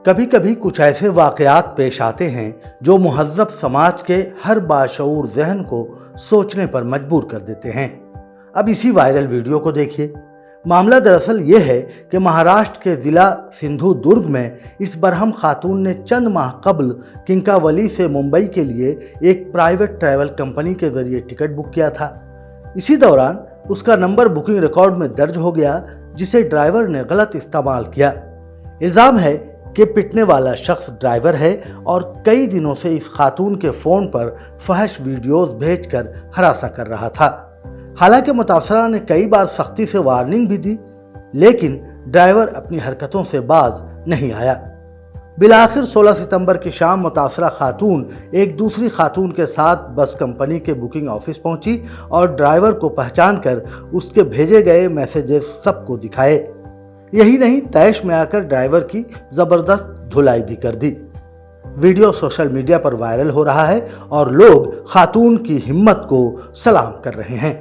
کبھی کبھی کچھ ایسے واقعات پیش آتے ہیں جو مہذب سماج کے ہر باشعور ذہن کو سوچنے پر مجبور کر دیتے ہیں۔ اب اسی وائرل ویڈیو کو دیکھیے۔ معاملہ دراصل یہ ہے کہ مہاراشٹر کے ضلع سندھو درگ میں اس برہم خاتون نے چند ماہ قبل کنکاولی سے ممبئی کے لیے ایک پرائیویٹ ٹریول کمپنی کے ذریعے ٹکٹ بک کیا تھا۔ اسی دوران اس کا نمبر بکنگ ریکارڈ میں درج ہو گیا، جسے ڈرائیور نے غلط استعمال کیا۔ الزام ہے کہ پٹنے والا شخص ڈرائیور ہے اور کئی دنوں سے اس خاتون کے فون پر فحش ویڈیوز بھیج کر ہراساں کر رہا تھا۔ حالانکہ متاثرہ نے کئی بار سختی سے وارننگ بھی دی، لیکن ڈرائیور اپنی حرکتوں سے باز نہیں آیا۔ بالآخر 16 ستمبر کی شام متاثرہ خاتون ایک دوسری خاتون کے ساتھ بس کمپنی کے بکنگ آفس پہنچی اور ڈرائیور کو پہچان کر اس کے بھیجے گئے میسیجز سب کو دکھائے۔ یہی نہیں، طیش میں آ کر ڈرائیور کی زبردست دھلائی بھی کر دی۔ ویڈیو سوشل میڈیا پر وائرل ہو رہا ہے اور لوگ خاتون کی ہمت کو سلام کر رہے ہیں۔